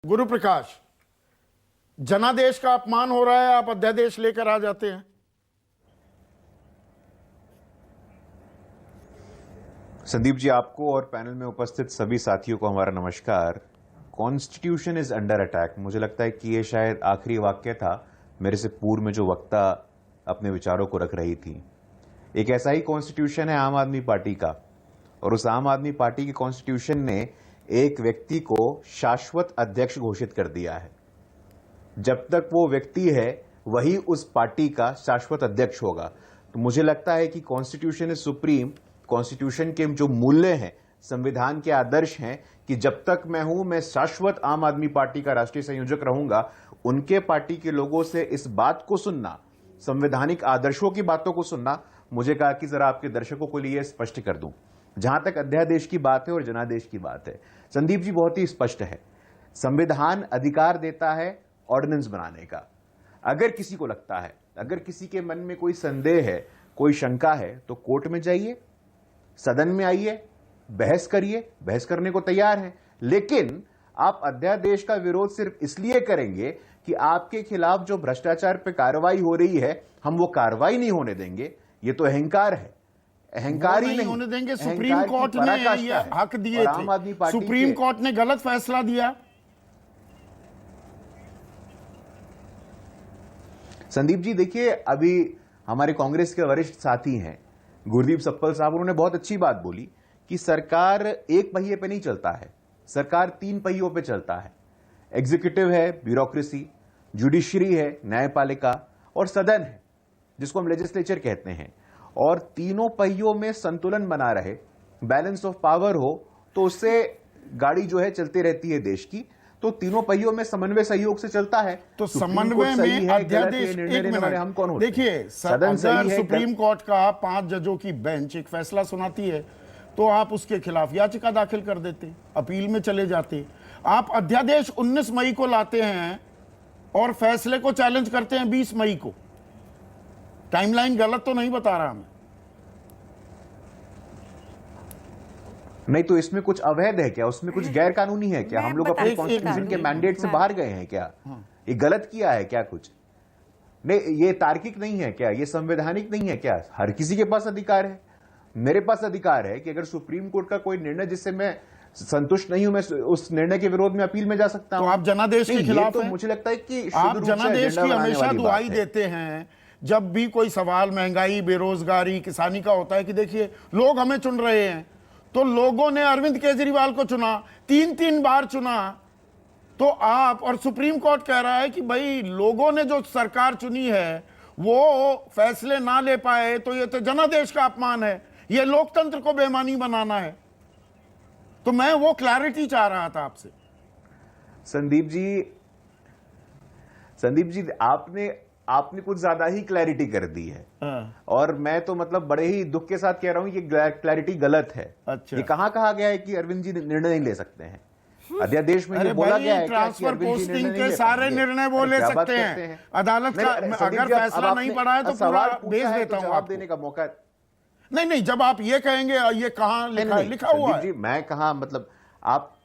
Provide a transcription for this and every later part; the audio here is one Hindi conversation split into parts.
गुरु प्रकाश, जनादेश का अपमान हो रहा है, आप अध्यादेश लेकर आ जाते हैं। संदीप जी, आपको और पैनल में उपस्थित सभी साथियों को हमारा नमस्कार। कॉन्स्टिट्यूशन इज अंडर अटैक, मुझे लगता है कि ये शायद आखिरी वाक्य था मेरे से पूर्व में जो वक्ता अपने विचारों को रख रही थी। एक ऐसा ही कॉन्स्टिट्यूशन है आम आदमी पार्टी का, और उस आम आदमी पार्टी के कॉन्स्टिट्यूशन ने एक व्यक्ति को शाश्वत अध्यक्ष घोषित कर दिया है। जब तक वो व्यक्ति है वही उस पार्टी का शाश्वत अध्यक्ष होगा। तो मुझे लगता है कि कॉन्स्टिट्यूशन इज सुप्रीम। कॉन्स्टिट्यूशन के जो मूल्य हैं, संविधान के आदर्श हैं कि जब तक मैं हूं, मैं शाश्वत आम आदमी पार्टी का राष्ट्रीय संयोजक रहूंगा। उनके पार्टी के लोगों से इस बात को सुनना, संवैधानिक आदर्शों की बातों को सुनना, मुझे कहा कि जरा आपके दर्शकों को लिए स्पष्ट कर दूं। जहां तक अध्यादेश की बात है और जनादेश की बात है, संदीप जी, बहुत ही स्पष्ट है। संविधान अधिकार देता है ऑर्डिनेंस बनाने का। अगर किसी को लगता है, अगर किसी के मन में कोई संदेह है, कोई शंका है, तो कोर्ट में जाइए, सदन में आइए, बहस करिए, बहस करने को तैयार है। लेकिन आप अध्यादेश का विरोध सिर्फ इसलिए करेंगे कि आपके खिलाफ जो भ्रष्टाचार पे कार्रवाई हो रही है, हम वो कार्रवाई नहीं होने देंगे। ये तो अहंकार है, अहंकार ही नहीं होने देंगे। सुप्रीम कोर्ट ने ये हक दिए थे, सुप्रीम कोर्ट ने गलत फैसला दिया। संदीप जी देखिए, अभी हमारे कांग्रेस के वरिष्ठ साथी हैं गुरदीप सप्पल साहब, उन्होंने बहुत अच्छी बात बोली कि सरकार एक पहिए पे नहीं चलता है, सरकार तीन पहियों पे चलता है। एग्जीक्यूटिव है, ब्यूरोक्रेसी, जुडिशरी है, न्यायपालिका, और सदन है जिसको हम लेजिस्लेचर कहते हैं। और तीनों पहियों में संतुलन बना रहे, बैलेंस ऑफ पावर हो, तो उससे गाड़ी जो है चलती रहती है देश की। तो तीनों पहियों में समन्वय सहयोग से चलता है। तो समन्वय में अध्यादेश, एक मिनट, हम कौन होते हैं? देखिए, अगर सुप्रीम कोर्ट का 5 जजों की बेंच एक फैसला सुनाती है तो आप उसके खिलाफ याचिका दाखिल कर देते, अपील में चले जाते। आप अध्यादेश 19 मई को लाते हैं और फैसले को चैलेंज करते हैं 20 मई को। टाइमलाइन गलत तो नहीं बता रहा मैं? नहीं तो इसमें कुछ अवैध है क्या? उसमें कुछ गैर कानूनी है क्या? हम लोग अपने कॉन्स्टिट्यूशन के मैंडेट से बाहर गए हैं क्या? ये गलत किया है क्या कुछ? नहीं, ये तार्किक नहीं है क्या? ये संवैधानिक नहीं है क्या? हर किसी के पास अधिकार है, मेरे पास अधिकार है कि अगर सुप्रीम कोर्ट का कोई निर्णय जिससे मैं संतुष्ट नहीं हूं, मैं उस निर्णय के विरोध में अपील में जा सकता हूं। तो आप जनादेश के खिलाफ तो मुझे लगता है कि आप जनादेश की हमेशा दुहाई देते हैं जब भी कोई सवाल महंगाई, बेरोजगारी, किसानी का होता है कि देखिए लोग हमें चुन रहे हैं। तो लोगों ने अरविंद केजरीवाल को चुना, 3 बार चुना। तो आप, और सुप्रीम कोर्ट कह रहा है कि भाई लोगों ने जो सरकार चुनी है वो फैसले ना ले पाए तो ये तो जनादेश का अपमान है, ये लोकतंत्र को बेईमानी बनाना है। तो मैं वो क्लैरिटी चाह रहा था आपसे। संदीप जी, आपने कुछ ज्यादा ही क्लैरिटी कर दी है। और मैं तो मतलब बड़े ही दुख के साथ कह रहा हूं, ये क्लैरिटी गलत है। अच्छा। ये कहाँ कहा गया है कि अरविंद जी निर्णय नहीं ले सकते हैं? अध्यादेश में ये बोला गया है कि ट्रांसफर पोस्टिंग के सारे निर्णय वो ले सकते हैं। अदालत का अगर फैसला नहीं पड़ा है तो पूरा भेज देता हूं। जवाब देने का मौका नहीं, जब आप ये कहेंगे ये कहां लिखा हुआ है? मैं कहा, मतलब आप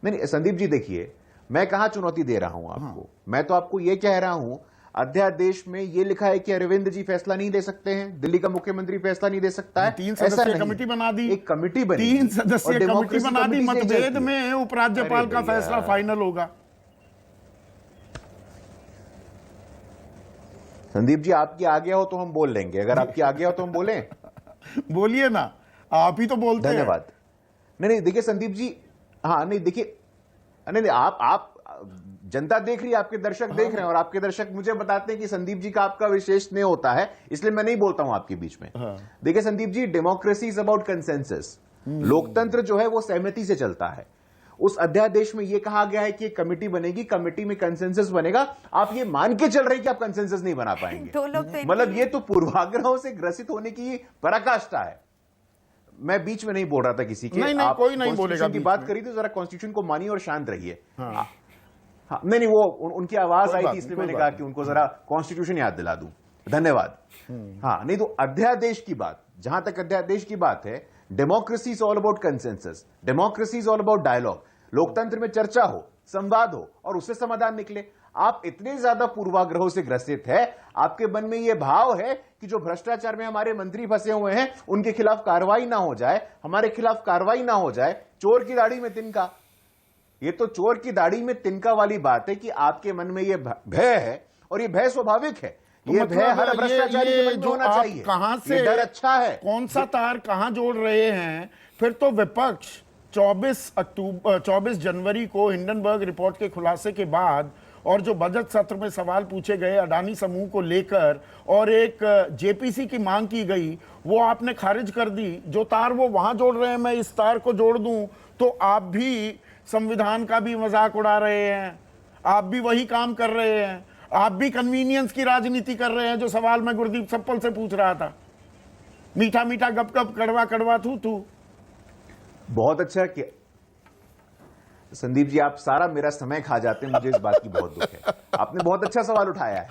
नहीं, संदीप जी देखिए, मैं कहां चुनौती दे रहा हूं आपको। मैं तो आपको यह कह रहा हूं, अध्यादेश में यह लिखा है कि अरविंद जी फैसला नहीं दे सकते हैं, दिल्ली का मुख्यमंत्री फैसला नहीं दे सकता है। 3 सदस्यीय कमेटी बना दी, एक कमेटी बनी, 3 सदस्यीय कमेटी बना दी, मतभेद में उपराज्यपाल का फैसला फाइनल होगा। संदीप जी, आपकी आज्ञा हो तो हम बोल लेंगे, अगर आपकी आज्ञा हो तो हम बोलें। बोलिए ना, आप ही तो बोलते हैं। धन्यवाद। नहीं देखिए संदीप जी, हाँ नहीं देखिए, नहीं आप जनता देख रही है, आपके दर्शक देख रहे हैं, और आपके दर्शक मुझे बताते हैं कि संदीप जी का आपका विशेष स्नेह होता है, इसलिए मैं नहीं बोलता हूं आपके बीच में। देखिए Sandeep ji, democracy is about consensus. लोकतंत्र जो है वो सहमति से चलता है। उस अध्यादेश में यह कहा गया है कि एक कमेटी बनेगी, कमेटी में कंसेंसस बनेगा। आप ये मान के चल रहे हैं कि आप कंसेंसस नहीं बना पाएंगे। मतलब ये तो पूर्वाग्रहों से ग्रसित होने की पराकाष्ठा है। मैं बीच में नहीं बोल रहा था किसी के। नहीं, कोई नहीं बोलेगा। की बात करी तो जरा कॉन्स्टिट्यूशन को मानिए और शांत रहिए। हाँ, नहीं वो उनकी आवाज आई थी, इसलिए मैंने कहा कि उनको जरा कॉन्स्टिट्यूशन याद दिला दूं। धन्यवाद। हाँ, नहीं तो अध्यादेश की बात, जहां तक अध्यादेश की बात है, democracy is all about consensus, democracy is all about dialogue. लोकतंत्र में चर्चा हो, संवाद हो और उससे समाधान निकले। आप इतने ज्यादा पूर्वाग्रहों से ग्रसित है, आपके मन में यह भाव है कि जो भ्रष्टाचार में हमारे मंत्री फंसे हुए हैं उनके खिलाफ कार्रवाई ना हो जाए, हमारे खिलाफ कार्रवाई ना हो जाए। चोर की दाढ़ी में तिनका, ये तो चोर की दाढ़ी में तिनका वाली बात है कि आपके मन में यह भय है और यह भय स्वाभाविक है। ये मतलब भय हर भ्रष्टाचारी के मन में जो होना आप चाहिए। कहां से ये डर अच्छा है, कौन सा तार कहां जोड़ रहे हैं? फिर तो विपक्ष 24 जनवरी को हिंडनबर्ग रिपोर्ट के खुलासे के बाद और जो बजट सत्र में सवाल पूछे गए अडानी समूह को लेकर और एक जेपीसी की मांग की गई, वो आपने खारिज कर दी। जो तार वो वहां जोड़ रहे हैं, मैं इस तार को जोड़ दूं तो आप भी संविधान का भी मजाक उड़ा रहे हैं, आप भी वही काम कर रहे हैं, आप भी कन्वीनियंस की राजनीति कर रहे हैं। जो सवाल मैं गुरदीप सप्पल से पूछ रहा था, मीठा मीठा गप गप कड़वा कड़वा थू थू। बहुत अच्छा किया संदीप जी, आप सारा मेरा समय खा जाते हैं, मुझे इस बात की बहुत दुख है। आपने बहुत अच्छा सवाल उठाया है,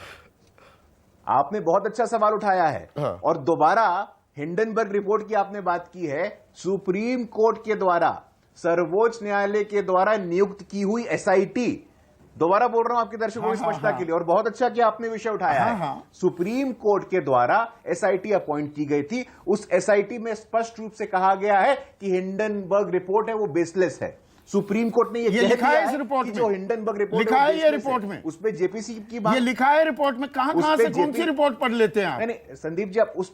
आपने बहुत अच्छा सवाल उठाया है। हाँ। और दोबारा हिंडनबर्ग रिपोर्ट की आपने बात की है, सुप्रीम कोर्ट के द्वारा, सर्वोच्च न्यायालय के द्वारा नियुक्त की हुई एसआईटी, दोबारा बोल रहा हूं आपके दर्शकों की स्पष्टता के लिए, और बहुत अच्छा कि आपने विषय उठाया है। सुप्रीम कोर्ट के द्वारा एसआईटी अपॉइंट की गई थी, उस एसआईटी में स्पष्ट रूप से कहा गया है कि हिंडनबर्ग रिपोर्ट है वो बेसलेस है। सुप्रीम कोर्ट ने ये लिखा है इस रिपोर्ट में, जो हिंडनबर्ग रिपोर्ट लिखा है ये रिपोर्ट में, उसमें जेपीसी की बात, ये लिखा है रिपोर्ट में। कहां से कौन सी रिपोर्ट पढ़ लेते हैं आप? नहीं संदीप जी, आप उस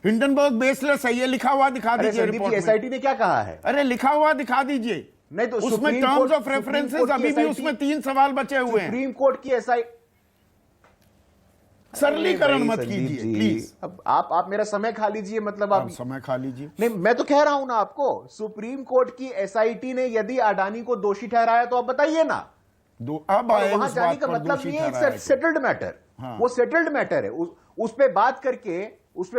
हिंडनबर्ग बेसलेस है, ये लिखा हुआ दिखा दीजिए रिपोर्ट में। एसआईटी ने क्या कहा है? अरे लिखा हुआ दिखा दीजिए। नहीं तो उसमें टर्म्स ऑफ रेफरेंसेस अभी भी उसमें 3 सवाल बचे हुए हैं। सुप्रीम कोर्ट की सरलीकरण मत कीजिए प्लीज। अब आप मेरा समय खा लीजिए, मतलब आप समय खा लीजिए। नहीं, मैं तो कह रहा हूं ना आपको, सुप्रीम कोर्ट की एसआईटी ने यदि अडानी को दोषी ठहराया तो आप बताइए ना। अब वहां जाने का मतलब नहीं है, सेटल्ड मैटर, वो सेटल्ड मैटर है। उस पे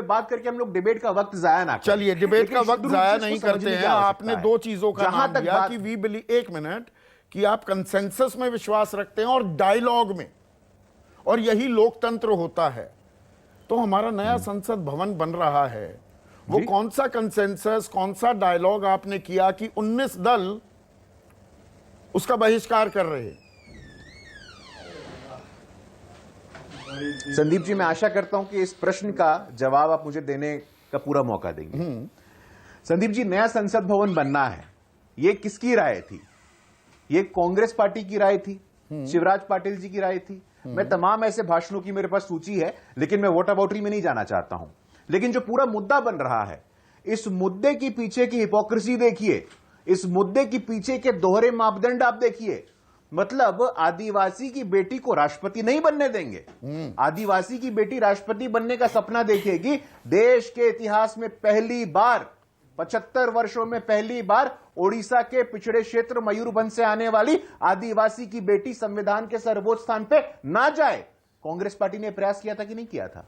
बात करके हम लोग डिबेट का वक्त जाया ना करें। चलिए, डिबेट का वक्त जाया नहीं करते हैं। आपने 2 चीजों का नाम दिया कि वी बिलीव, 1 मिनट, कि आप कंसेंसस में विश्वास रखते हैं और डायलॉग में, और यही लोकतंत्र होता है। तो हमारा नया संसद भवन बन रहा है, वो कौन सा कंसेंसस, कौन सा डायलॉग आपने किया कि 19 दल उसका बहिष्कार कर रहे हैं? संदीप जी, मैं आशा करता हूं कि इस प्रश्न का जवाब आप मुझे देने का पूरा मौका देंगे। संदीप जी, नया संसद भवन बनना है, ये किसकी राय थी? ये कांग्रेस पार्टी की राय थी, शिवराज पाटिल जी की राय थी। मैं तमाम ऐसे भाषणों की मेरे पास सूची है, लेकिन मैं वोट अबाउटरी में नहीं जाना चाहता हूं। लेकिन जो पूरा मुद्दा बन रहा है, इस मुद्दे की पीछे की हिपोक्रेसी देखिए, इस मुद्दे की पीछे के दोहरे मापदंड आप देखिए। मतलब आदिवासी की बेटी को राष्ट्रपति नहीं बनने देंगे, आदिवासी की बेटी राष्ट्रपति बनने का सपना देखेगी। देश के इतिहास में पहली बार, 75 वर्षों में पहली बार ओडिशा के पिछड़े क्षेत्र मयूरभंज से आने वाली आदिवासी की बेटी संविधान के सर्वोच्च स्थान पे ना जाए। कांग्रेस पार्टी ने प्रयास किया था कि नहीं किया था?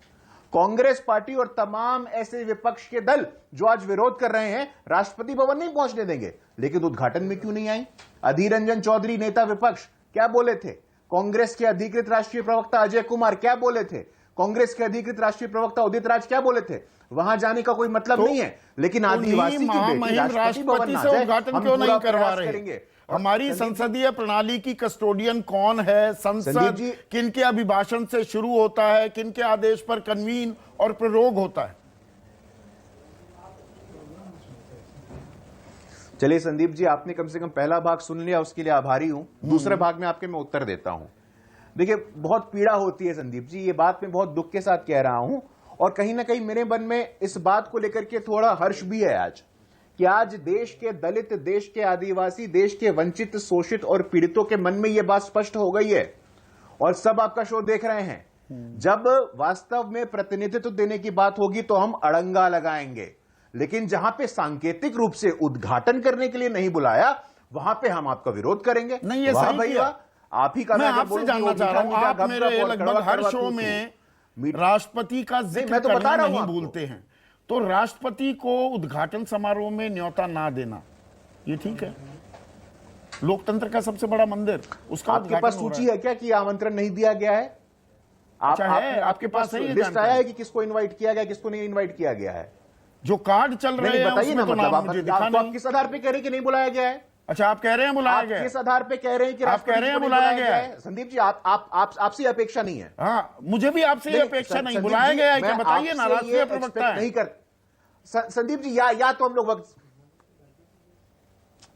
कांग्रेस पार्टी और तमाम ऐसे विपक्ष के दल जो आज विरोध कर रहे हैं, राष्ट्रपति भवन नहीं पहुंचने देंगे। लेकिन उद्घाटन में क्यों नहीं आई? अधीर रंजन चौधरी, नेता विपक्ष, क्या बोले थे? कांग्रेस के अधिकृत राष्ट्रीय प्रवक्ता अजय कुमार क्या बोले थे? कांग्रेस के अधिकृत राष्ट्रीय प्रवक्ता उदित राज क्या बोले थे? वहां जाने का कोई मतलब नहीं है, लेकिन आदिवासी की बेटी राष्ट्रपति से उद्घाटन क्यों नहीं करवा रहे? हमारी संसदीय प्रणाली की कस्टोडियन कौन है? संसद किनके अभिभाषण से शुरू होता है, किनके आदेश पर कन्वीन और प्ररोग होता है? चलिए संदीप जी, आपने कम से कम पहला भाग सुन लिया, उसके लिए आभारी हूं। दूसरे भाग में आपके मैं उत्तर देता हूं। देखिए, बहुत पीड़ा होती है संदीप जी, ये बात मैं बहुत दुख के साथ कह रहा हूं, और कहीं ना कहीं मेरे मन में इस बात को लेकर के थोड़ा हर्ष भी है आज, कि आज देश के दलित, देश के आदिवासी, देश के वंचित, शोषित और पीड़ितों के मन में यह बात स्पष्ट हो गई है, और सब आपका शो देख रहे हैं। जब वास्तव में प्रतिनिधित्व देने की बात होगी तो हम अड़ंगा लगाएंगे, लेकिन जहां पे सांकेतिक रूप से उद्घाटन करने के लिए नहीं बुलाया, वहां पे हम आपका विरोध करेंगे। नहीं, ये सही भैया, आप ही का मैं आपसे जानना चाह रहा हूं, आप मेरे लगभग हर शो में राष्ट्रपति का जिक्र करना नहीं भूलते हैं, तो राष्ट्रपति को उद्घाटन समारोह में न्योता ना देना, ये ठीक है? लोकतंत्र का सबसे बड़ा मंदिर, उसका आपके पास सूची है क्या कि आमंत्रण नहीं दिया गया है? आपके पास लिस्ट आया है कि किसको इनवाइट किया गया, किसको नहीं इनवाइट किया गया है? जो कार्ड चल रहे हैं बताइए ना, तो मतलब आप किस आधार पे कह रहे कि नहीं बुलाया गया है? अच्छा, आप कह रहे हैं बुलाया आप गया? किस आधार पे कह रहे हैं कि आप कह रहे हैं बुलाया गया है? संदीप जी, आपसे अपेक्षा नहीं है। हाँ, मुझे भी आपसे ये अपेक्षा नहीं, बुलाया गया है क्या बताइए ना, राष्ट्रीय प्रवक्ता है। नहीं कर संदीप जी, या तो हम लोग वक्त,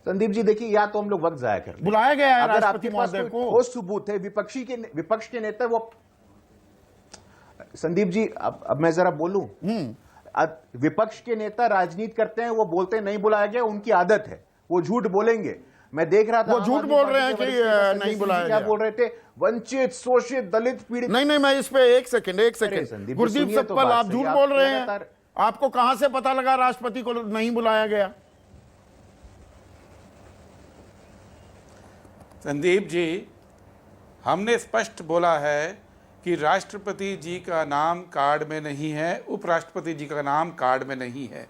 संदीप जी देखिए, या तो हम लोग वक्त जाया कर लें। बुलाया गया है अगर राष्ट्रपति आपके पास महोदय कोई को। ठोस सबूत है, विपक्ष के नेता वो, संदीप जी अब मैं जरा बोलूं, विपक्ष के नेता राजनीति करते हैं, वो बोलते हैं नहीं बुलाया गया, उनकी आदत है, वो झूठ बोलेंगे। मैं देख रहा था वो झूठ बोल रहे हैं कि नहीं बुलाया क्या गया। बोल रहे थे, वंचित, शोषित, दलित, पीड़ित। नहीं, मैं इस पे एक सेकंड संदीप जी, गुरदीप सुनिए तो सप्पल, बात आप सही, झूठ आप बोल रहे हैं। लगातार- आपको कहां से पता लगा राष्ट्रपति को नहीं बुलाया गया? संदीप जी, हमने स्पष्ट बोला है कि राष्ट्रपति जी का नाम कार्ड में नहीं है, उपराष्ट्रपति जी का नाम कार्ड में नहीं है।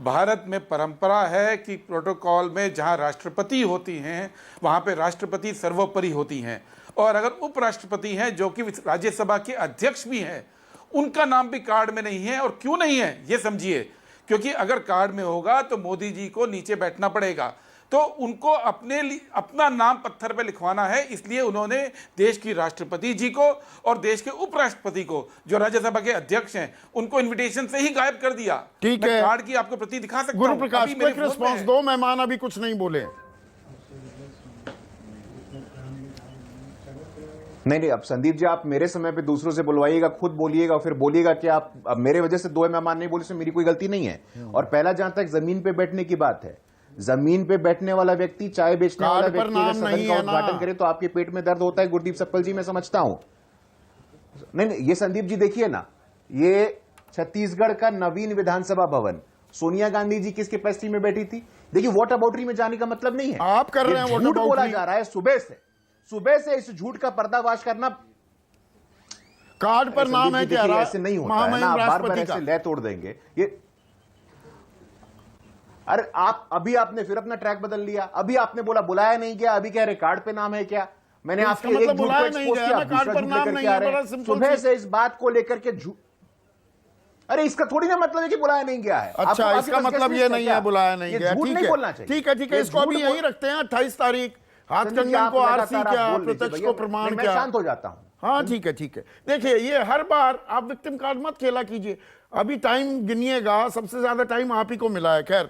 भारत में परंपरा है कि प्रोटोकॉल में जहां राष्ट्रपति होती हैं वहां पे राष्ट्रपति सर्वोपरि होती हैं, और अगर उपराष्ट्रपति हैं जो कि राज्यसभा के अध्यक्ष भी हैं, उनका नाम भी कार्ड में नहीं है। और क्यों नहीं है ये समझिए, क्योंकि अगर कार्ड में होगा तो मोदी जी को नीचे बैठना पड़ेगा, तो उनको अपना नाम पत्थर पे लिखवाना है, इसलिए उन्होंने देश की राष्ट्रपति जी को और देश के उपराष्ट्रपति को, जो राज्यसभा के अध्यक्ष हैं, उनको इनविटेशन से ही गायब कर दिया। ठीक मैं है, कार्ड की आपको प्रति दिखा सकता हूं। गुरु प्रकाश, अभी मेरे क्विक फोन में रिस्पॉन्स है। दो। मेहमान अभी कुछ नहीं बोले। नहीं, अब संदीप जी आप मेरे समय पे दूसरों से बुलवाइएगा, खुद बोलिएगा, फिर बोलिएगा कि आप अब मेरे वजह से 2 मेहमान नहीं बोले, इसमें मेरी कोई गलती नहीं है। और पहला, जहां तक जमीन पे बैठने की बात है, जमीन पे बैठने वाला व्यक्ति, चाय बेचने वाला कार्ड पर व्यक्ति अगर नाम सदन नहीं का है ना। उद्घाटन करे तो आपके पेट में दर्द होता है, गुरदीप सप्पल जी, मैं समझता हूं। नहीं, ये संदीप जी देखिए ना, ये छत्तीसगढ़ का नवीन विधानसभा भवन, सोनिया गांधी जी किस कैपेसिटी में बैठी थी? देखिए, वॉट अबाउटरी में जाने का मतलब नहीं है, आप कर रहे हैं झूठ वोट बोला अबाउटरी। जा रहा है। सुबह से इस झूठ का पर्दाफाश करना, कार्ड पर नाम है क्या? ऐसे नहीं होता है ना, महामहिम आप बार बार राष्ट्रपति ऐसे का। लय तोड़ देंगे ये। अरे अभी आपने फिर अपना ट्रैक बदल लिया, अभी आपने बोला बुलाया नहीं गया, अभी कह रहे कार्ड पे नाम है क्या? मैंने तो आपके इसका एक मतलब झूठ को बुलाया नहीं एक्सपोज गया किया, ना, कार्ड दूसरा पर झूठ नाम लेकर नहीं के आ है, रहे बड़ा हैं। सिंपल सुबह सी- से इस बात को लेकर के झूठ, अरे इसका थोड़ी ना मतलब है कि बुलाया नहीं गया है। अच्छा, आपके इसका पास मतलब guest ये list नहीं क्या? है बुलाया नहीं ये गया। झूठ ठीक नहीं है, बोलना चाहिए। ठीक है, ठीक है, ये इसको झूठ अभी यही रखते हैं 28 तारीख। हाथ संदीप जी, कंगन आप को लगातार आरसी आप क्या, बोल लीजिए प्रत्यक्ष भैया, को प्रमाण मैं क्या। शांत हो जाता हूं। हाँ, ठीक है, ठीक है। देखिए, ये हर बार आप विक्टिम कार्ड मत खेला कीजिए। अभी टाइम गिनिएगा, सबसे ज्यादा टाइम आप ही को मिला है। खैर,